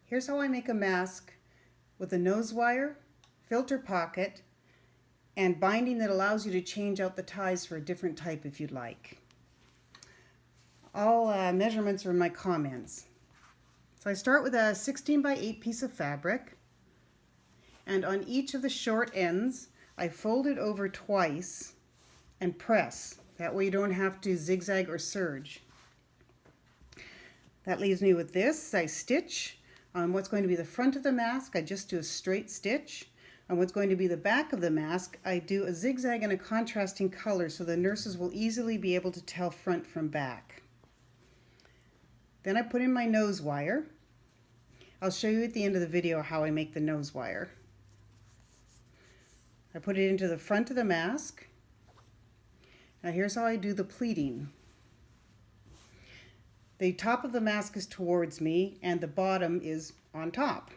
Here's how I make a mask with a nose wire, filter pocket, and binding that allows you to change out the ties for a different type if you'd like. All measurements are in my comments. So I start with a 16 by 8 piece of fabric, and on each of the short ends I fold it over twice and press. That way you don't have to zigzag or serge. That leaves me with this. I stitch on what's going to be the front of the mask. I just do a straight stitch. On what's going to be the back of the mask, I do a zigzag and a contrasting color so the nurses will easily be able to tell front from back. Then I put in my nose wire. I'll show you at the end of the video how I make the nose wire. I put it into the front of the mask. Now here's how I do the pleating. The top of the mask is towards me and the bottom is on top.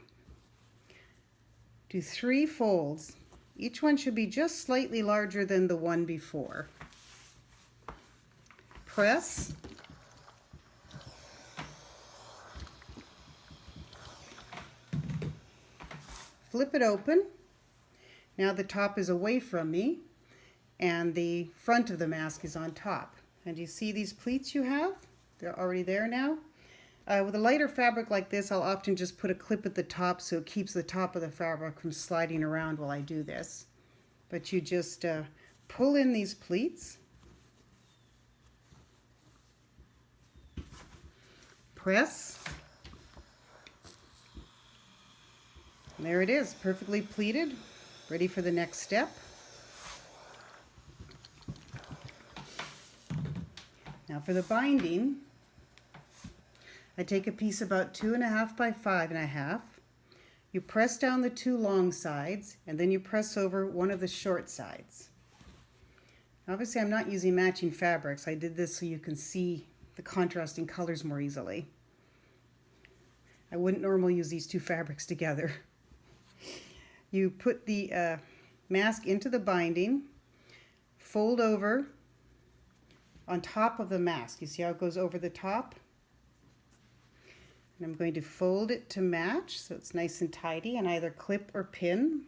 Do 3 folds. Each one should be just slightly larger than the one before. Press. Flip it open. Now the top is away from me and the front of the mask is on top. And you see these pleats you have? They're already there now. With a lighter fabric like this, I'll often just put a clip at the top so it keeps the top of the fabric from sliding around while I do this. But you just pull in these pleats, press, and there it is, perfectly pleated, ready for the next step. Now for the binding, I take a piece about 2.5 by 5.5. You press down the 2 long sides and then you press over one of the short sides. Obviously I'm not using matching fabrics. I did this so you can see the contrasting colors more easily. I wouldn't normally use these 2 fabrics together. You put the mask into the binding, fold over on top of the mask. You see how it goes over the top? And I'm going to fold it to match so it's nice and tidy and either clip or pin.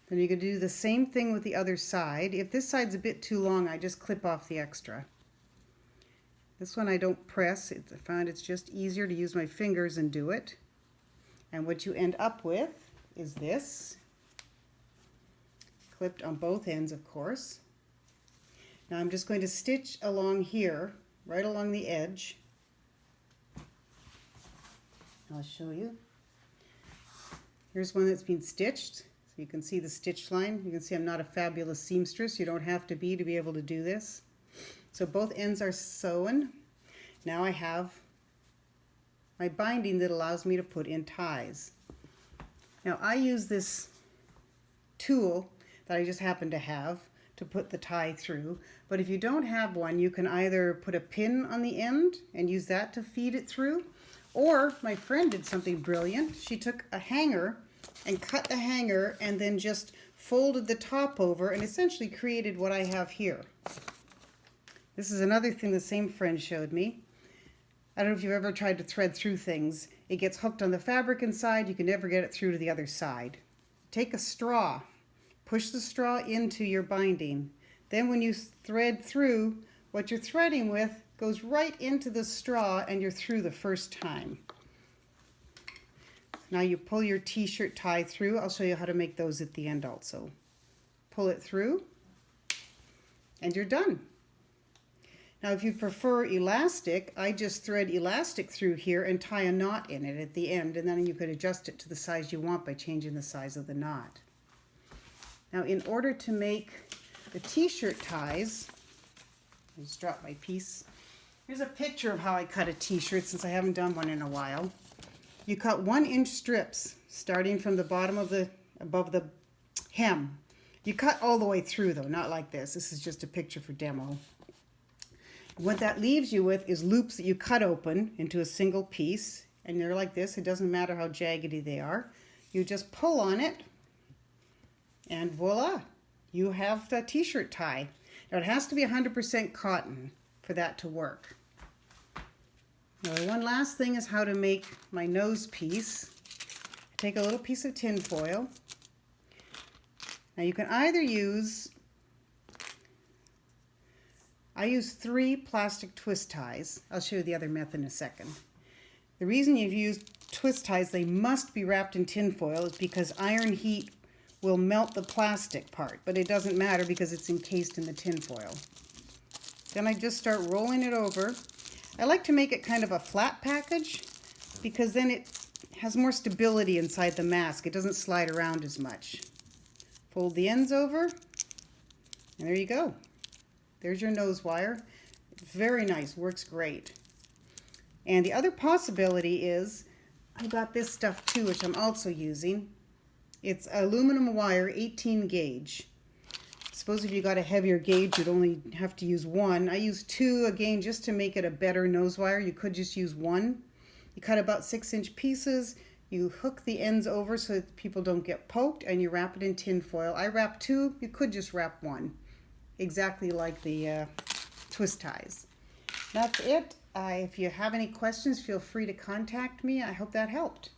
Then you can do the same thing with the other side. If this side's a bit too long, I just clip off the extra. This one I don't press. I found it's just easier to use my fingers and do it. And what you end up with is this, clipped on both ends, of course. Now I'm just going to stitch along here, right along the edge. I'll show you. Here's one that's been stitched, so you can see the stitch line. You can see I'm not a fabulous seamstress. You don't have to be able to do this. So both ends are sewn. Now I have my binding that allows me to put in ties. Now I use this tool that I just happen to have to put the tie through, but if you don't have one, you can either put a pin on the end and use that to feed it through, or my friend did something brilliant. She took a hanger and cut the hanger and then just folded the top over and essentially created what I have here. This is another thing the same friend showed me. I don't know if you've ever tried to thread through things. It gets hooked on the fabric inside. You can never get it through to the other side. Take a straw. Push the straw into your binding. Then when you thread through, what you're threading with goes right into the straw and you're through the first time. Now you pull your t-shirt tie through. I'll show you how to make those at the end also. Pull it through and you're done. Now if you prefer elastic, I just thread elastic through here and tie a knot in it at the end, and then you could adjust it to the size you want by changing the size of the knot. Now in order to make the t-shirt ties, I just dropped my piece. Here's a picture of how I cut a t-shirt since I haven't done one in a while. You cut 1-inch strips starting from the bottom of above the hem. You cut all the way through though, not like this. This is just a picture for demo. What that leaves you with is loops that you cut open into a single piece, and they're like this. It doesn't matter how jaggedy they are. You just pull on it and voila, you have the t-shirt tie. Now it has to be 100% cotton for that to work. Now, one last thing is how to make my nose piece. Take a little piece of tin foil. Now you can either use, I use 3 plastic twist ties. I'll show you the other method in a second. The reason you've used twist ties, they must be wrapped in tin foil, is because iron heat will melt the plastic part, but it doesn't matter because it's encased in the tin foil. Then I just start rolling it over. I like to make it kind of a flat package because then it has more stability inside the mask. It doesn't slide around as much. Fold the ends over, and there you go. There's your nose wire. It's very nice, works great. And the other possibility is, I got this stuff too, which I'm also using. It's aluminum wire, 18 gauge. Suppose if you got a heavier gauge, you'd only have to use 1. I use 2 again just to make it a better nose wire. You could just use 1. You cut about 6-inch pieces. You hook the ends over so that people don't get poked, and you wrap it in tin foil. I wrap 2. You could just wrap 1, exactly like the twist ties. That's it. If you have any questions, feel free to contact me. I hope that helped.